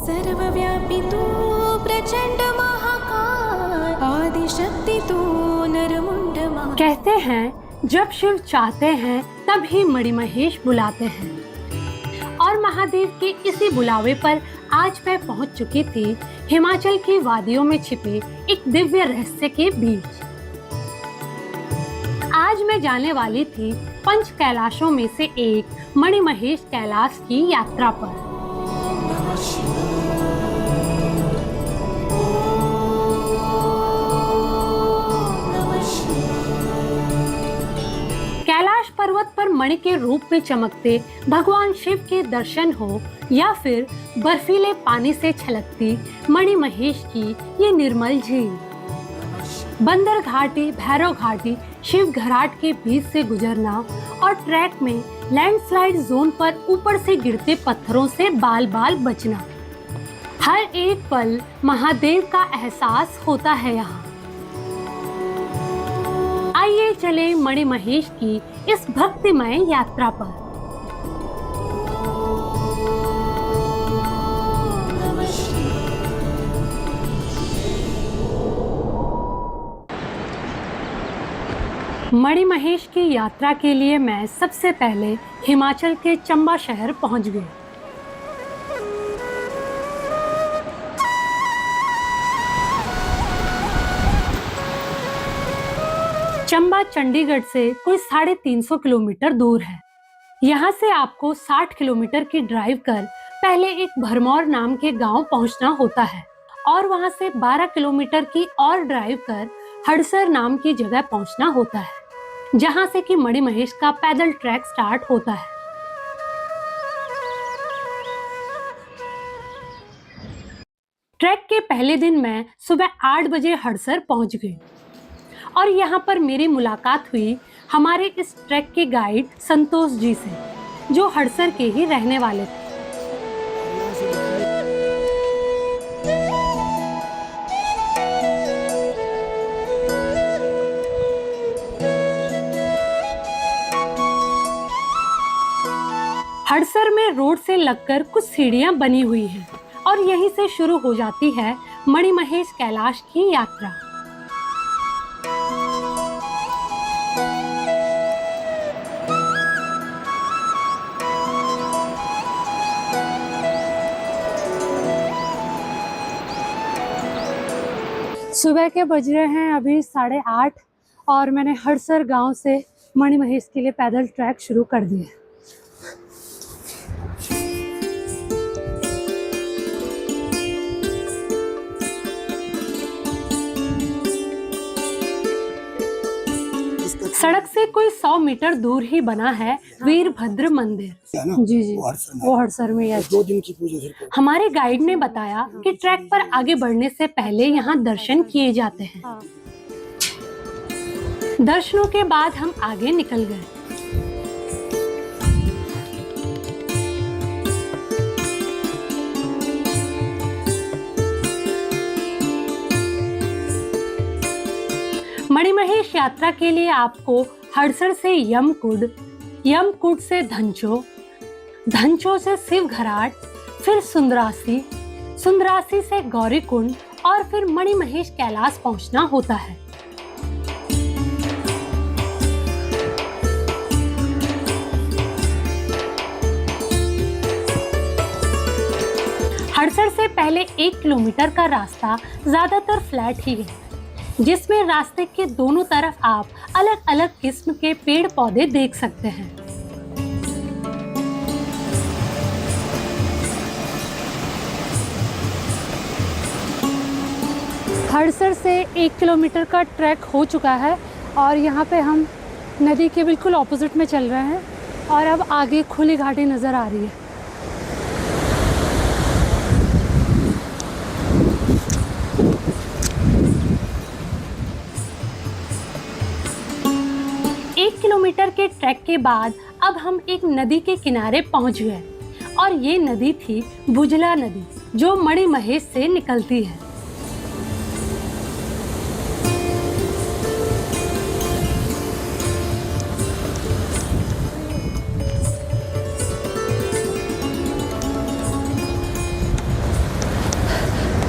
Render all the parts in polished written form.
सर्वव्यापी तू प्रचंड महाकाय, आदिशक्ति तू नरमुंड महा। कहते हैं जब शिव चाहते हैं तब ही मणिमहेश बुलाते हैं, और महादेव के इसी बुलावे पर आज मैं पहुंच चुकी थी हिमाचल की वादियों में छिपे एक दिव्य रहस्य के बीच। आज मैं जाने वाली थी पंच कैलाशों में से एक मणिमहेश कैलाश की यात्रा पर। कैलाश पर्वत पर मणि के रूप में चमकते भगवान शिव के दर्शन हो या फिर बर्फीले पानी से छलकती मणिमहेश की ये निर्मल झील। बंदर घाटी, भैरव घाटी, शिव घराट के बीच से गुजरना और ट्रैक में लैंडस्लाइड जोन पर ऊपर से गिरते पत्थरों से बाल बाल बचना, हर एक पल महादेव का एहसास होता है यहाँ। आइए चले मणिमहेश की इस भक्तिमय यात्रा पर। मणिमहेश की यात्रा के लिए मैं सबसे पहले हिमाचल के चंबा शहर पहुंच गई। चंबा चंडीगढ़ से कोई 350 किलोमीटर दूर है। यहाँ से आपको 60 किलोमीटर की ड्राइव कर पहले एक भरमौर नाम के गांव पहुँचना होता है, और वहाँ से 12 किलोमीटर की और ड्राइव कर हड़सर नाम की जगह पहुँचना होता है, जहाँ से कि मणिमहेश का पैदल ट्रैक स्टार्ट होता है। ट्रैक के पहले दिन मैं सुबह 8 बजे हड़सर पहुँच गई, और यहाँ पर मेरी मुलाकात हुई हमारे इस ट्रैक के गाइड संतोष जी से, जो हड़सर के ही रहने वाले थे। हड़सर में रोड से लगकर कुछ सीढ़ियां बनी हुई हैं, और यहीं से शुरू हो जाती है मणिमहेश कैलाश की यात्रा। सुबह के बज रहे हैं अभी 8:30, और मैंने हड़सर गांव से मणिमहेश के लिए पैदल ट्रैक शुरू कर दिया। सड़क से कोई 100 मीटर दूर ही बना है वीरभद्र मंदिर। जी जी, वो हड़सर में है। 2 दिन की पूजा। हमारे गाइड ने बताया कि ट्रैक पर आगे बढ़ने से पहले यहाँ दर्शन किए जाते हैं। दर्शनों के बाद हम आगे निकल गए। मणिमहेश यात्रा के लिए आपको हड़सर से यमकुंड, यमकुंड से धंचो, धंचो से शिव घराट, फिर सुंदरासी, सुंदरासी से गौरीकुंड, और फिर मणिमहेश कैलाश पहुंचना होता है। हड़सर से पहले 1 किलोमीटर का रास्ता ज्यादातर फ्लैट ही है, जिसमें रास्ते के दोनों तरफ आप अलग अलग किस्म के पेड़ पौधे देख सकते हैं। हड़सर से 1 किलोमीटर का ट्रैक हो चुका है, और यहाँ पे हम नदी के बिल्कुल ऑपोजिट में चल रहे हैं, और अब आगे खुली घाटी नज़र आ रही है। किलोमीटर के ट्रैक के बाद अब हम एक नदी के किनारे पहुंच गए, और ये नदी थी बुझला नदी, जो मणिमहेश से निकलती है।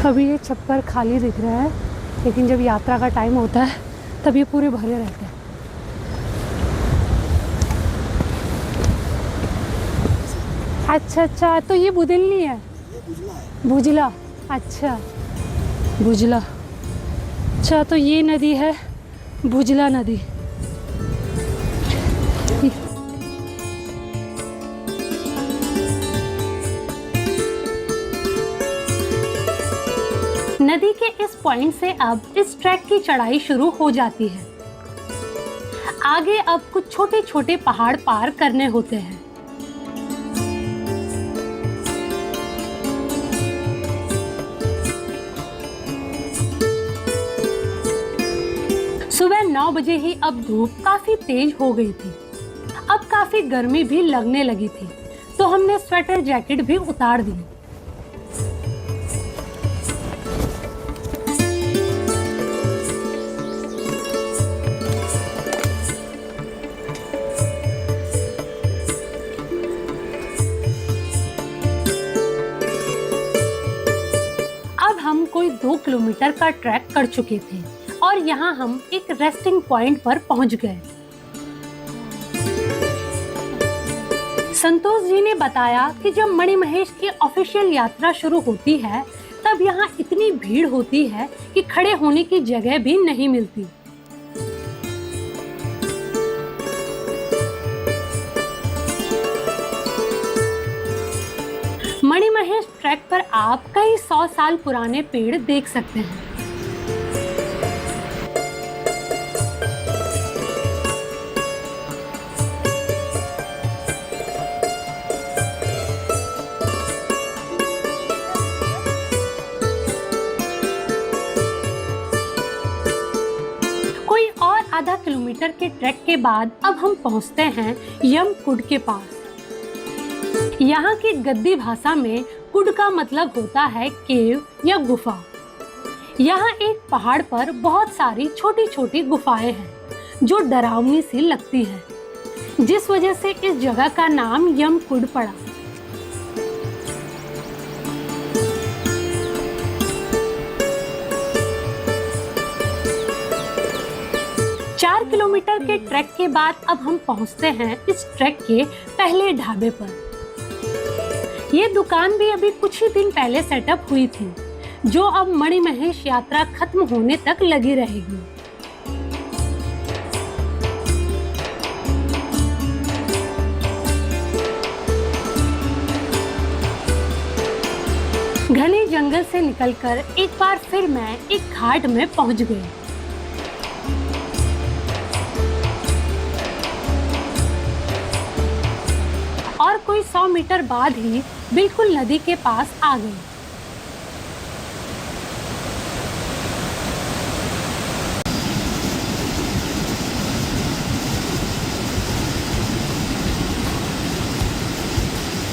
अभी ये छप्पर खाली दिख रहा है, लेकिन जब यात्रा का टाइम होता है तब ये पूरे भरे रहते हैं। अच्छा, तो ये बुदिलनी है? बुजला। अच्छा, बुजला। अच्छा, तो ये नदी है बुजला नदी। नदी के इस पॉइंट से अब इस ट्रैक की चढ़ाई शुरू हो जाती है। आगे अब कुछ छोटे छोटे पहाड़ पार करने होते हैं। सुबह 9 बजे ही अब धूप काफी तेज हो गई थी। अब काफी गर्मी भी लगने लगी थी, तो हमने स्वेटर जैकेट भी उतार दी। हम कोई 2 किलोमीटर का ट्रैक कर चुके थे और यहाँ हम एक रेस्टिंग पॉइंट पर पहुँच गए। संतोष जी ने बताया कि जब मणिमहेश की ऑफिशियल यात्रा शुरू होती है तब यहाँ इतनी भीड़ होती है कि खड़े होने की जगह भी नहीं मिलती। मणिमहेश ट्रैक पर आप कई 100 साल पुराने पेड़ देख सकते हैं। कोई और आधा किलोमीटर के ट्रैक के बाद अब हम पहुंचते हैं यमकुंड के पास। यहाँ की गद्दी भाषा में कुंड का मतलब होता है केव या गुफा। यहाँ एक पहाड़ पर बहुत सारी छोटी छोटी गुफाएं हैं जो डरावनी सी लगती हैं, जिस वजह से इस जगह का नाम यमकुंड पड़ा। चार किलोमीटर के ट्रैक के बाद अब हम पहुंचते हैं इस ट्रैक के पहले ढाबे पर। ये दुकान भी अभी कुछ ही दिन पहले सेटअप हुई थी, जो अब मणिमहेश यात्रा खत्म होने तक लगी रहेगी। घने जंगल से निकलकर एक बार फिर मैं एक घाट में पहुंच गई। और कोई 100 मीटर बाद ही बिल्कुल नदी के पास आ गई।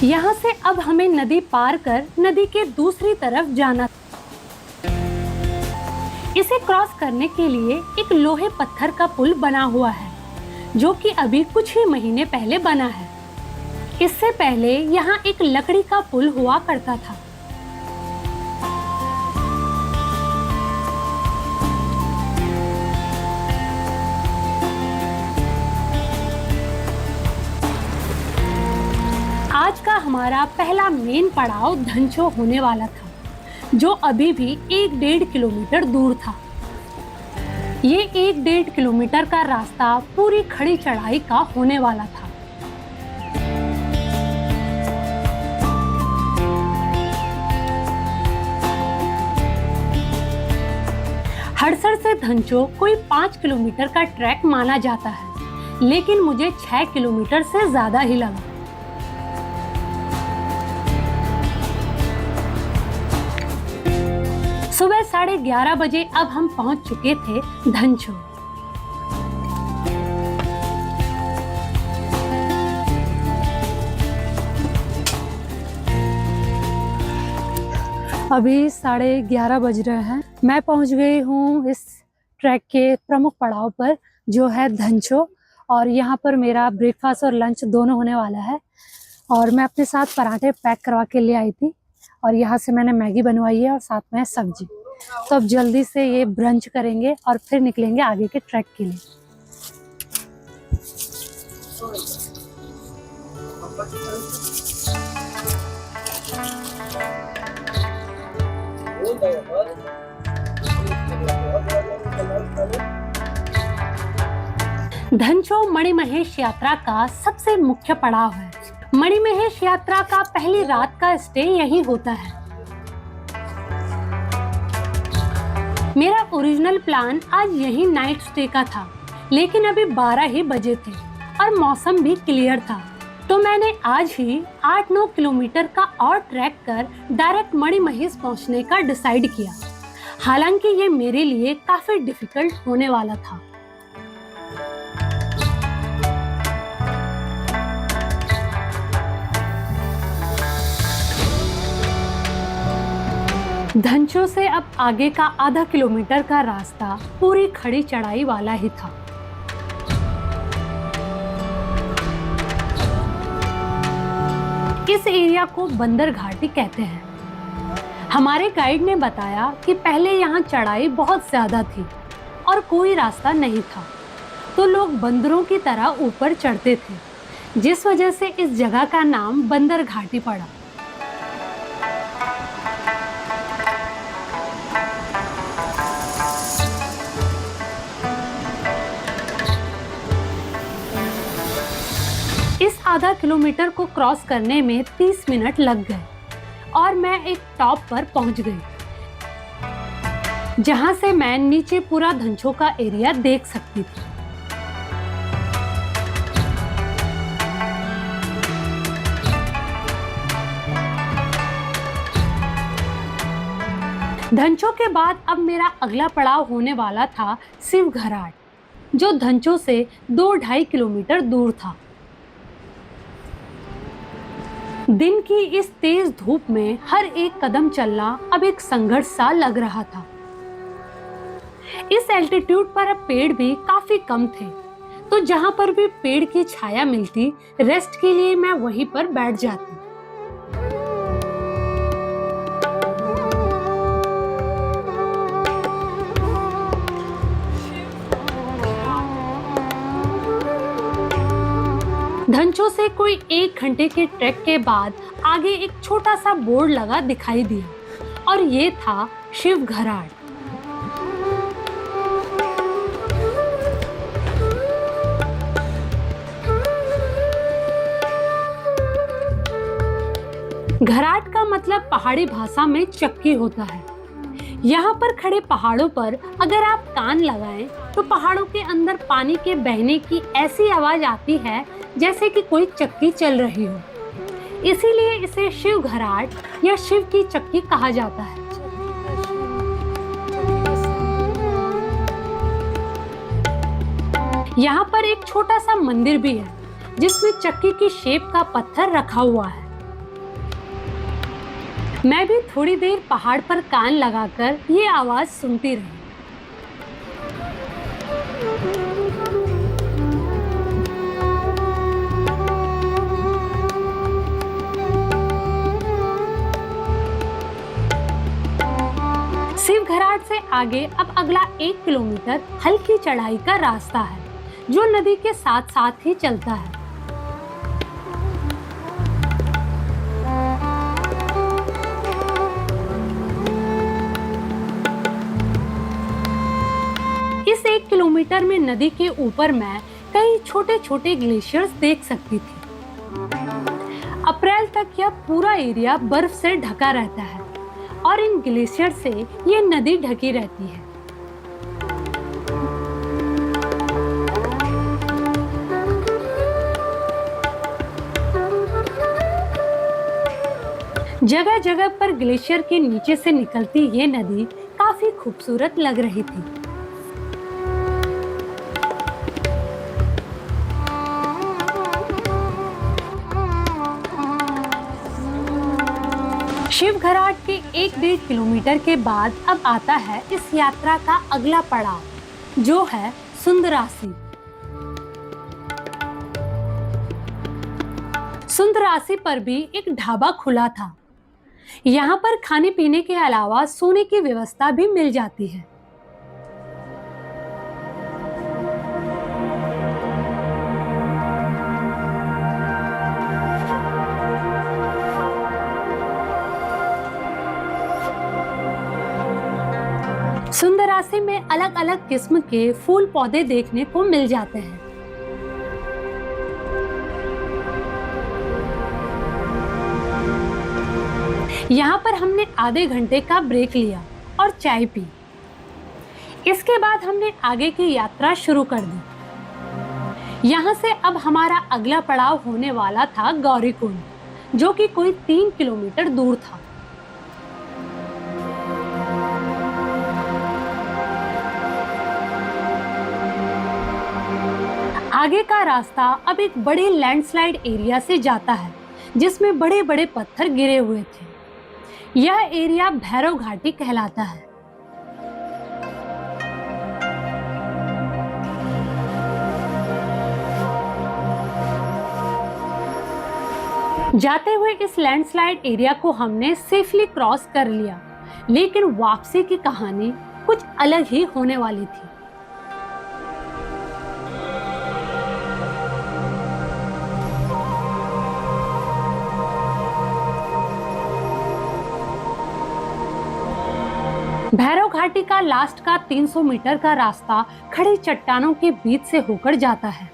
यहाँ से अब हमें नदी पार कर नदी के दूसरी तरफ जाना था। इसे क्रॉस करने के लिए एक लोहे पत्थर का पुल बना हुआ है, जो कि अभी कुछ ही महीने पहले बना है। इससे पहले यहाँ एक लकड़ी का पुल हुआ करता था। आज का हमारा पहला मेन पड़ाव धनचो होने वाला था, जो अभी भी 1-1.5 किलोमीटर दूर था। ये 1-1.5 किलोमीटर का रास्ता पूरी खड़ी चढ़ाई का होने वाला था। हड़सर से धनचो कोई 5 किलोमीटर का ट्रैक माना जाता है, लेकिन मुझे 6 किलोमीटर से ज्यादा ही लगा। सुबह 11:30 बजे अब हम पहुंच चुके थे धनचो। अभी 11:30 बज रहे हैं। मैं पहुंच गई हूँ इस ट्रैक के प्रमुख पड़ाव पर, जो है धनचो। और यहाँ पर मेरा ब्रेकफास्ट और लंच दोनों होने वाला है। और मैं अपने साथ पराठे पैक करवा के ले आई थी। और यहाँ से मैंने मैगी बनवाई है और साथ में है सब्जी। तो अब जल्दी से ये ब्रंच करेंगे और फिर निकलेंगे आगे के ट्रैक के लिए। धनचो मणिमहेश यात्रा का सबसे मुख्य पड़ाव है। मणिमहेश यात्रा का पहली रात का स्टे यहीं होता है। मेरा ओरिजिनल प्लान आज यहीं नाइट स्टे का था, लेकिन अभी 12 ही बजे थे और मौसम भी क्लियर था, तो मैंने आज ही 8-9 किलोमीटर का और ट्रैक कर डायरेक्ट मणिमहेश पहुंचने का डिसाइड किया। हालांकि ये मेरे लिए काफी डिफिकल्ट होने वाला था। धनचो से अब आगे का आधा किलोमीटर का रास्ता पूरी खड़ी चढ़ाई वाला ही था। इस एरिया को बंदर घाटी कहते हैं। हमारे गाइड ने बताया कि पहले यहाँ चढ़ाई बहुत ज्यादा थी और कोई रास्ता नहीं था, तो लोग बंदरों की तरह ऊपर चढ़ते थे, जिस वजह से इस जगह का नाम बंदर घाटी पड़ा। इस आधा किलोमीटर को क्रॉस करने में 30 मिनट लग गए और मैं एक टॉप पर पहुंच गई, जहां से मैं नीचे पूरा धनचो का एरिया देख सकती थी। धनचो के बाद अब मेरा अगला पड़ाव होने वाला था शिवघराट, जो धनचो से 2-2.5 किलोमीटर दूर था। दिन की इस तेज धूप में हर एक कदम चलना अब एक संघर्ष सा लग रहा था। इस एल्टीट्यूड पर अब पेड़ भी काफी कम थे, तो जहां पर भी पेड़ की छाया मिलती, रेस्ट के लिए मैं वहीं पर बैठ जाती। धनचो से कोई 1 घंटे के ट्रैक के बाद आगे एक छोटा सा बोर्ड लगा दिखाई दिया और ये था शिवघराट। घराट का मतलब पहाड़ी भाषा में चक्की होता है। यहाँ पर खड़े पहाड़ों पर अगर आप कान लगाएं तो पहाड़ों के अंदर पानी के बहने की ऐसी आवाज आती है जैसे कि कोई चक्की चल रही हो। इसीलिए इसे शिवघराट या शिव की चक्की कहा जाता है। यहाँ पर एक छोटा सा मंदिर भी है, जिसमें चक्की की शेप का पत्थर रखा हुआ है। मैं भी थोड़ी देर पहाड़ पर कान लगाकर ये आवाज सुनती रही। शिवघराट से आगे अब अगला 1 किलोमीटर हल्की चढ़ाई का रास्ता है, जो नदी के साथ साथ ही चलता है। इस 1 किलोमीटर में नदी के ऊपर मैं कई छोटे छोटे ग्लेशियर्स देख सकती थी। अप्रैल तक यह पूरा एरिया बर्फ से ढका रहता है और इन ग्लेशियर से ये नदी ढकी रहती है। जगह जगह पर ग्लेशियर के नीचे से निकलती ये नदी काफी खूबसूरत लग रही थी। शिवघराट के 1-1.5 किलोमीटर के बाद अब आता है इस यात्रा का अगला पड़ाव, जो है सुंदरासी। सुंदरासी पर भी एक ढाबा खुला था। यहाँ पर खाने पीने के अलावा सोने की व्यवस्था भी मिल जाती है। सुंदरासी में अलग अलग किस्म के फूल पौधे देखने को मिल जाते हैं। यहाँ पर हमने आधे घंटे का ब्रेक लिया और चाय पी। इसके बाद हमने आगे की यात्रा शुरू कर दी। यहाँ से अब हमारा अगला पड़ाव होने वाला था गौरीकुंड, जो कि कोई 3 किलोमीटर दूर था। आगे का रास्ता अब एक बड़े लैंडस्लाइड एरिया से जाता है, जिसमें बड़े बड़े पत्थर गिरे हुए थे। यह एरिया भैरव घाटी कहलाता है। जाते हुए इस लैंडस्लाइड एरिया को हमने सेफली क्रॉस कर लिया, लेकिन वापसी की कहानी कुछ अलग ही होने वाली थी। भैरव घाटी का लास्ट का 300 मीटर का रास्ता खड़ी चट्टानों के बीच से होकर जाता है।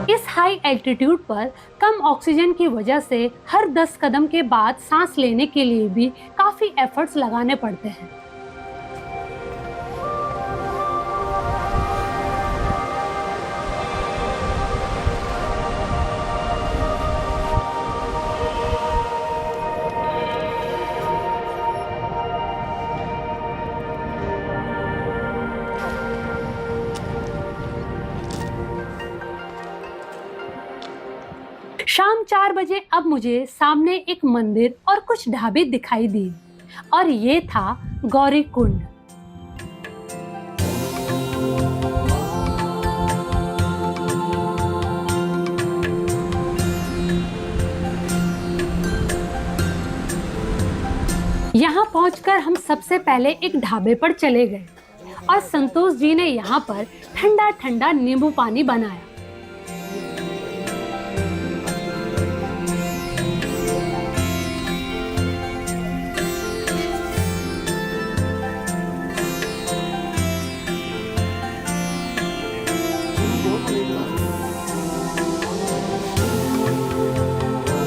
इस हाई एल्टीट्यूड पर कम ऑक्सीजन की वजह से हर 10 कदम के बाद सांस लेने के लिए भी काफी एफर्ट्स लगाने पड़ते हैं। शाम 4 बजे अब मुझे सामने एक मंदिर और कुछ ढाबे दिखाई दिए, और ये था गौरीकुंड। यहाँ पहुंचकर हम सबसे पहले एक ढाबे पर चले गए और संतोष जी ने यहाँ पर ठंडा ठंडा नींबू पानी बनाया।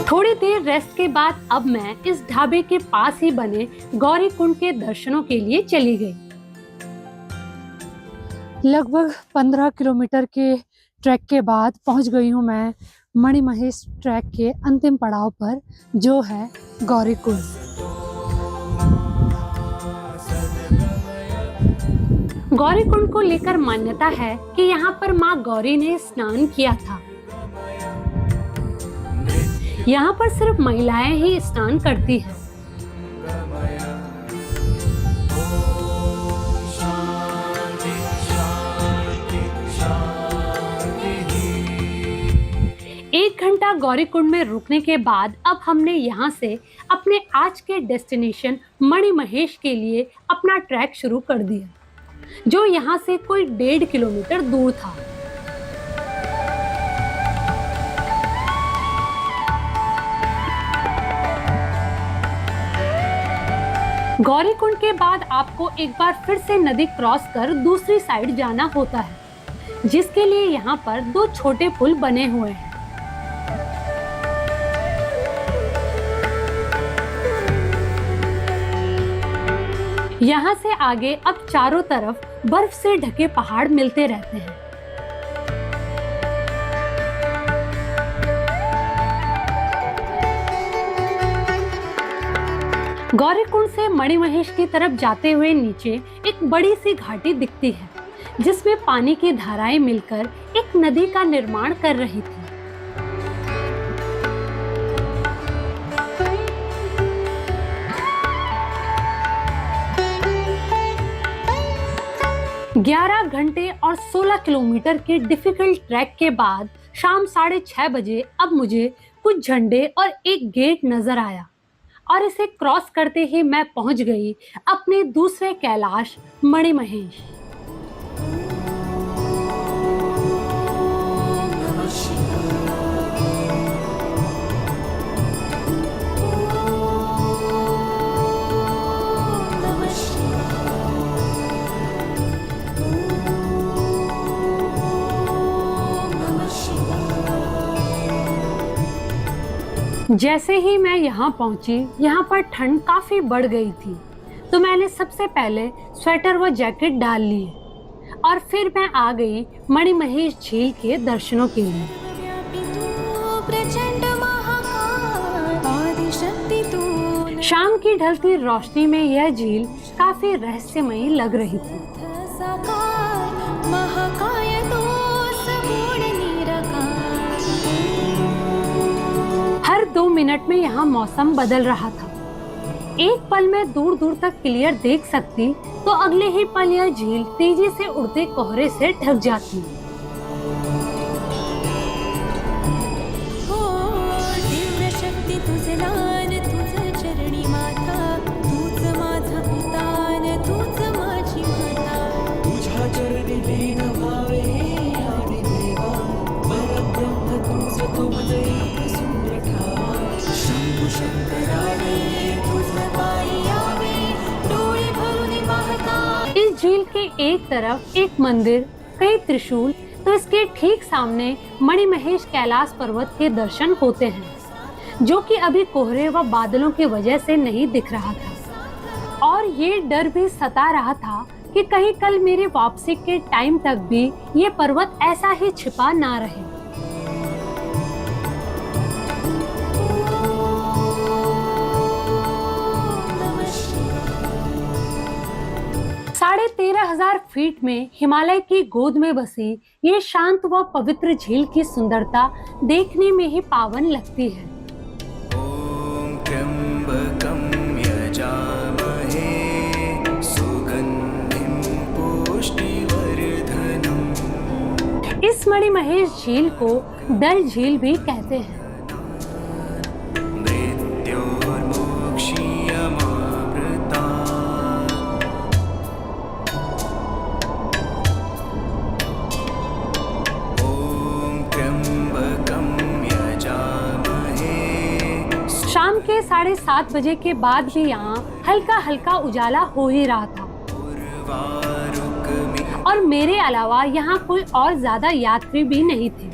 थोड़ी देर रेस्ट के बाद अब मैं इस ढाबे के पास ही बने गौरीकुंड के दर्शनों के लिए चली गई। लगभग 15 किलोमीटर के ट्रैक के बाद पहुंच गई हूं मैं मणिमहेश ट्रैक के अंतिम पड़ाव पर, जो है गौरीकुंड। गौरीकुंड को लेकर मान्यता है कि यहाँ पर माँ गौरी ने स्नान किया था। यहाँ पर सिर्फ महिलाएं ही स्नान करती हैं। एक घंटा गौरीकुंड में रुकने के बाद अब हमने यहाँ से अपने आज के डेस्टिनेशन मणिमहेश के लिए अपना ट्रैक शुरू कर दिया, जो यहाँ से कोई 1.5 किलोमीटर दूर था। गौरीकुंड के बाद आपको एक बार फिर से नदी क्रॉस कर दूसरी साइड जाना होता है, जिसके लिए यहाँ पर 2 छोटे पुल बने हुए हैं। यहाँ से आगे अब चारों तरफ बर्फ से ढके पहाड़ मिलते रहते हैं। गौरीकुंड से मणिमहेश की तरफ जाते हुए नीचे एक बड़ी सी घाटी दिखती है, जिसमें पानी की धाराएं मिलकर एक नदी का निर्माण कर रही थी। ग्यारह घंटे और 16 किलोमीटर के डिफिकल्ट ट्रैक के बाद शाम 6:30 बजे अब मुझे कुछ झंडे और एक गेट नजर आया और इसे क्रॉस करते ही मैं पहुंच गई अपने दूसरे कैलाश मणिमहेश। जैसे ही मैं यहाँ पहुंची, यहाँ पर ठंड काफी बढ़ गई थी, तो मैंने सबसे पहले स्वेटर व जैकेट डाल लिए और फिर मैं आ गई मणिमहेश झील के दर्शनों के लिए। सर्वव्यापी तू प्रचंड महाकाय आदिशक्ति तू शाम की ढलती रोशनी में यह झील काफी रहस्यमयी लग रही थी। साकार महाकाय तू सगुण निराकार। हर 2 मिनट में यहाँ मौसम बदल रहा था। एक पल में दूर दूर तक क्लियर देख सकती, तो अगले ही पल यह झील तेजी से उड़ते कोहरे से ढक जाती। हो दिव्य शक्ती तुझे लान तुझ चरणी माता तूच माझा पितान तूच माझी माता। तुझ्या चरणी लीन व्हावे हे आदि देवा परब्रह्म तुझ तुझ एक सुंदर ठावा। शंभू शंकराने तुझ पायी यावे डोळे भरून पाहता। इस झील के एक तरफ एक मंदिर, कई त्रिशूल, तो इसके ठीक सामने मणिमहेश कैलाश पर्वत के दर्शन होते हैं, जो कि अभी कोहरे व बादलों की वजह से नहीं दिख रहा था। और ये डर भी सता रहा था कि कहीं कल मेरी वापसी के टाइम तक भी ये पर्वत ऐसा ही छिपा ना रहे। नमः शिवाय। 13,500 फीट में हिमालय की गोद में बसी ये शांत व पवित्र झील की सुंदरता देखने में ही पावन लगती है। ॐ त्र्यम्बकं यजामहे सुगन्धिं पुष्टिवर्धनम्। इस मणिमहेश झील को डल झील भी कहते हैं। मृत्योर्मोक्षीयमामृता। ॐ त्र्यम्बकं यजामहे। शाम के 7:30 बजे के बाद भी यहाँ हल्का हल्का उजाला हो ही रहा था और मेरे अलावा यहाँ कोई और ज्यादा यात्री भी नहीं थे,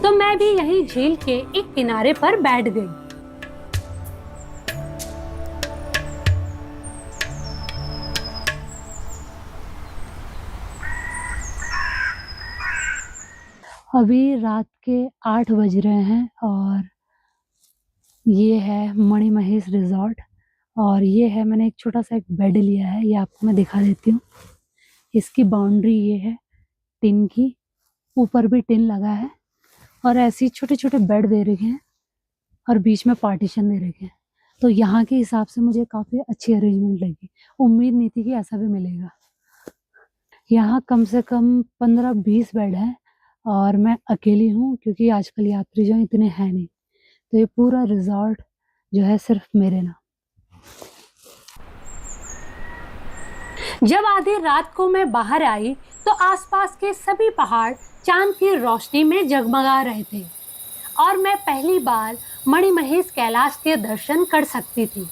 तो मैं भी यहीं झील के एक किनारे पर बैठ गई। अभी रात के 8 बज रहे हैं और ये है मणिमहेश रिजॉर्ट। और ये है, मैंने एक छोटा सा एक बेड लिया है, ये आपको मैं दिखा देती हूँ। इसकी बाउंड्री ये है टिन की, ऊपर भी टिन लगा है और ऐसे छोटे छोटे बेड दे रखे हैं और बीच में पार्टीशन दे रखे हैं। तो यहाँ के हिसाब से मुझे काफ़ी अच्छी अरेंजमेंट लगी। उम्मीद नहीं थी कि ऐसा भी मिलेगा। यहाँ कम से कम 15-20 बेड हैं और मैं अकेली हूँ, क्योंकि आजकल यात्री जो इतने हैं नहीं। तो ये पूरा रिजॉर्ट जो है सिर्फ मेरे नाम। जब आधी रात को मैं बाहर आई तो आसपास के सभी पहाड़ चांद की रोशनी में जगमगा रहे थे और मैं पहली बार मणिमहेश कैलाश के दर्शन कर सकती थी।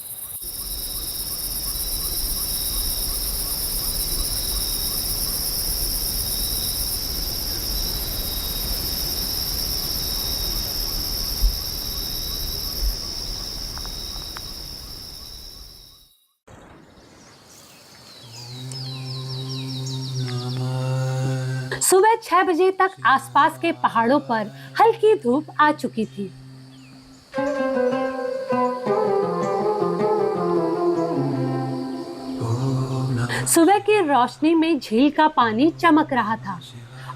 सुबह 6 बजे तक आसपास के पहाड़ों पर हल्की धूप आ चुकी थी। सुबह की रोशनी में झील का पानी चमक रहा था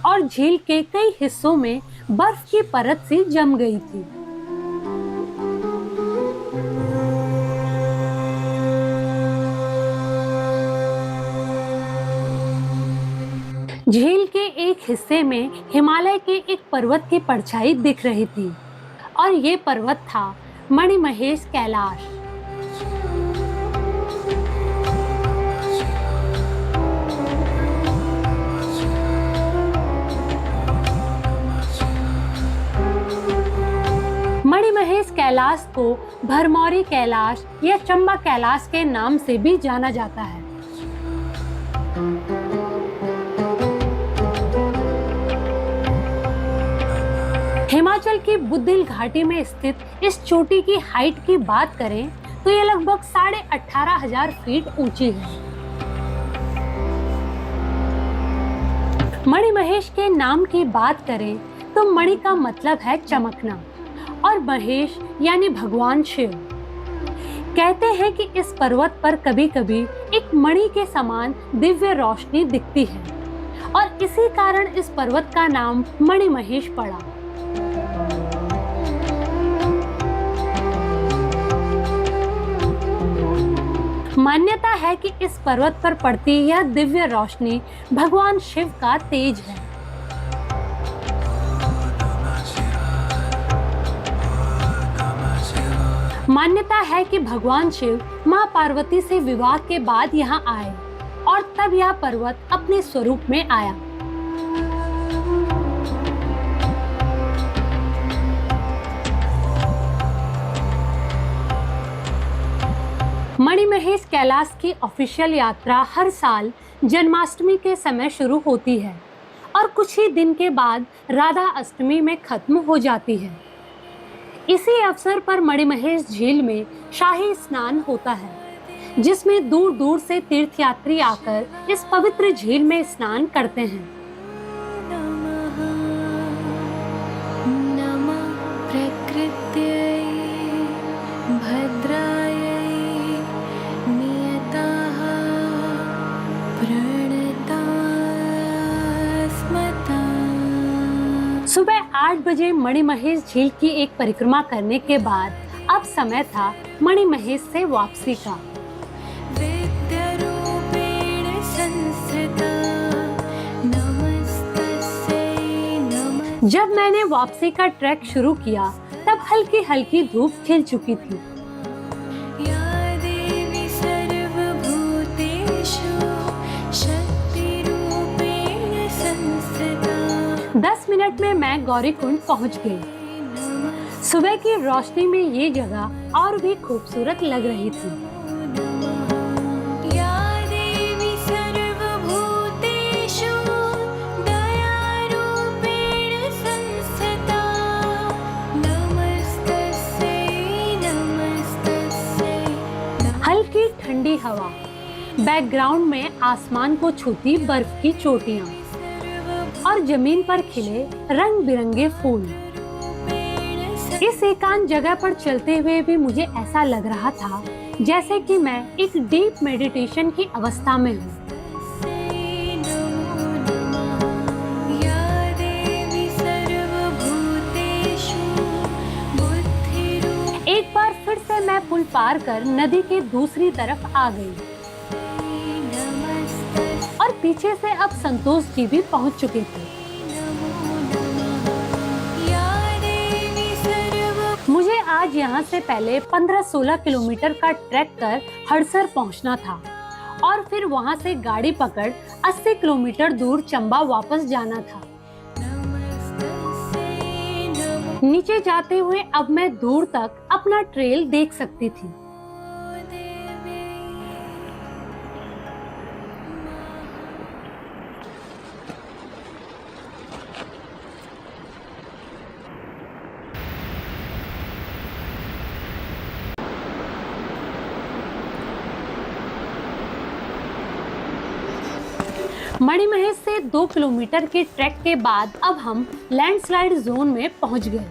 और झील के कई हिस्सों में बर्फ की परत सी जम गई थी। झील के एक हिस्से में हिमालय के एक पर्वत की परछाई दिख रही थी और ये पर्वत था मणिमहेश कैलाश। मणिमहेश कैलाश को भरमौरी कैलाश या चंबा कैलाश के नाम से भी जाना जाता है। हिमाचल की बुद्धिल घाटी में स्थित इस चोटी की हाइट की बात करें तो ये लगभग 18,500 फीट ऊंची है। मणिमहेश के नाम की बात करें तो मणि का मतलब है चमकना और महेश यानी भगवान शिव। कहते हैं कि इस पर्वत पर कभी-कभी एक मणि के समान दिव्य रोशनी दिखती है और इसी कारण इस पर्वत का नाम मणिमहेश पड़ा। मान्यता है कि इस पर्वत पर पड़ती यह दिव्य रोशनी भगवान शिव का तेज है। मान्यता है कि भगवान शिव मां पार्वती से विवाह के बाद यहां आए और तब यह पर्वत अपने स्वरूप में आया। मणिमहेश कैलाश की ऑफिशियल यात्रा हर साल जन्माष्टमी के समय शुरू होती है और कुछ ही दिन के बाद राधा अष्टमी में खत्म हो जाती है। इसी अवसर पर मणिमहेश झील में शाही स्नान होता है, जिसमें दूर दूर से तीर्थयात्री आकर इस पवित्र झील में स्नान करते हैं। नमः प्रकृत्यै भद्रायै नियताः प्रणताः स्मताः। सुबह 8 बजे मणिमहेश झील की एक परिक्रमा करने के बाद अब समय था मणिमहेश से वापसी का। विद्यारूपेण संस्थिता नमस्तस्यै नमः। जब मैंने वापसी का ट्रैक शुरू किया तब हल्की हल्की धूप खिल चुकी थी। या देवी सर्वभूतेषु शक्तिरूपेण संस्थिता। 10 मिनट में मैं गौरीकुंड पहुंच गई। सुबह की रोशनी में ये जगह और भी खूबसूरत लग रही थी। या देवी सर्वभूतेषु दयारूपेण संस्थिता नमस्तस्यै नमस्तस्यै नमः। हल्की ठंडी हवा, बैकग्राउंड में आसमान को छूती बर्फ की चोटियां और जमीन पर खिले रंग बिरंगे फूल। इस एकांत जगह पर चलते हुए भी मुझे ऐसा लग रहा था जैसे कि मैं एक डीप मेडिटेशन की अवस्था में हूँ। या देवी सर्वभूतेषु बुद्धिरूपेण एक बार फिर से मैं पुल पार कर नदी के दूसरी तरफ आ गई नमस्तस्यै और पीछे से अब संतोष जी भी पहुंच चुके थे। या देवी मुझे आज यहाँ से पहले 15-16 किलोमीटर का ट्रैक कर हड़सर पहुँचना था और फिर वहाँ से गाड़ी पकड़ 80 किलोमीटर दूर चंबा वापस जाना था। नीचे जाते हुए अब मैं दूर तक अपना ट्रेल देख सकती थी। मणिमहेश से 2 किलोमीटर के ट्रैक के बाद अब हम लैंडस्लाइड जोन में पहुंच गए।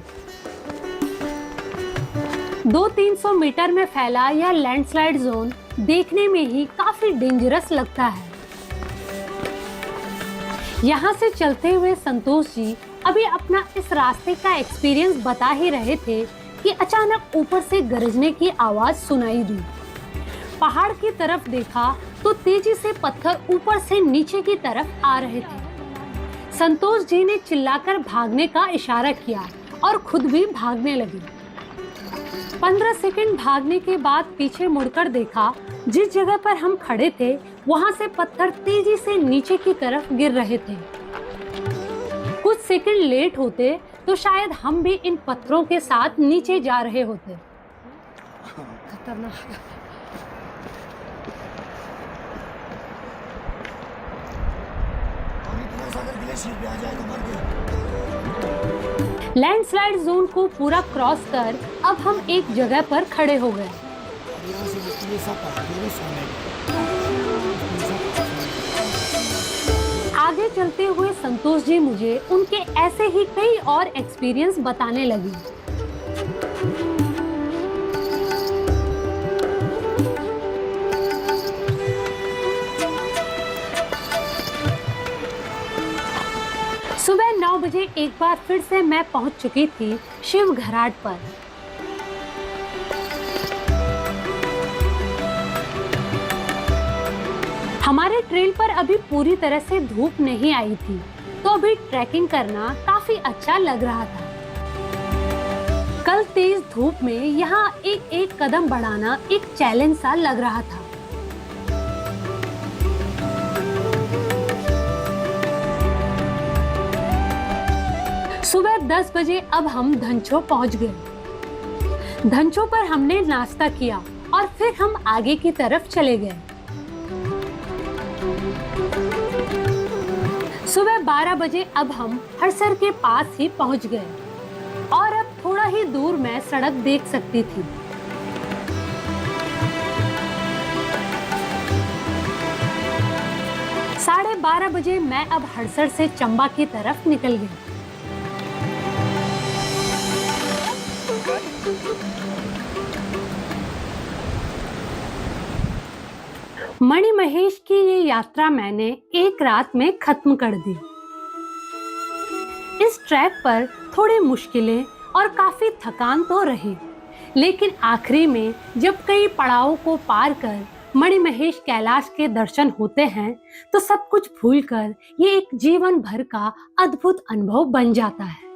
200-300 मीटर में फैला यह लैंडस्लाइड जोन देखने में ही काफी डेंजरस लगता है। यहाँ से चलते हुए संतोष जी अभी अपना इस रास्ते का एक्सपीरियंस बता ही रहे थे कि अचानक ऊपर से गरजने की आवाज सुनाई दी। पहाड़ की तरफ देखा तो तेजी से पत्थर ऊपर से नीचे की तरफ आ रहे थे। संतोष जी ने चिल्लाकर भागने का इशारा किया और खुद भी भागने लगे। 15 सेकंड भागने के बाद पीछे मुड़कर देखा, जिस जगह पर हम खड़े थे वहां से पत्थर तेजी से नीचे की तरफ गिर रहे थे। कुछ सेकंड लेट होते तो शायद हम भी इन पत्थरों के साथ नीचे जा रहे होते। खतरनाक। लैंडस्लाइड जोन को पूरा क्रॉस कर अब हम एक जगह पर खड़े हो गए। आगे चलते हुए संतोष जी मुझे उनके ऐसे ही कई और एक्सपीरियंस बताने लगी। सुबह 9 बजे एक बार फिर से मैं पहुंच चुकी थी शिव घराट पर। हमारे ट्रेल पर अभी पूरी तरह से धूप नहीं आई थी, तो अभी ट्रैकिंग करना काफी अच्छा लग रहा था। कल तेज धूप में यहाँ एक एक कदम बढ़ाना एक चैलेंज सा लग रहा था। सुबह 10 बजे अब हम धनछो पहुंच गए। धनछो पर हमने नाश्ता किया और फिर हम आगे की तरफ चले गए। सुबह 12 बजे अब हम हड़सर के पास ही पहुंच गए और अब थोड़ा ही दूर मैं सड़क देख सकती थी। साढ़े 12 बजे मैं अब हड़सर से चंबा की तरफ निकल गई। मणिमहेश की ये यात्रा मैंने एक रात में खत्म कर दी। इस ट्रैक पर थोड़ी मुश्किलें और काफी थकान तो रही, लेकिन आखिरी में जब कई पड़ावों को पार कर मणिमहेश कैलाश के दर्शन होते हैं तो सब कुछ भूलकर ये एक जीवन भर का अद्भुत अनुभव बन जाता है।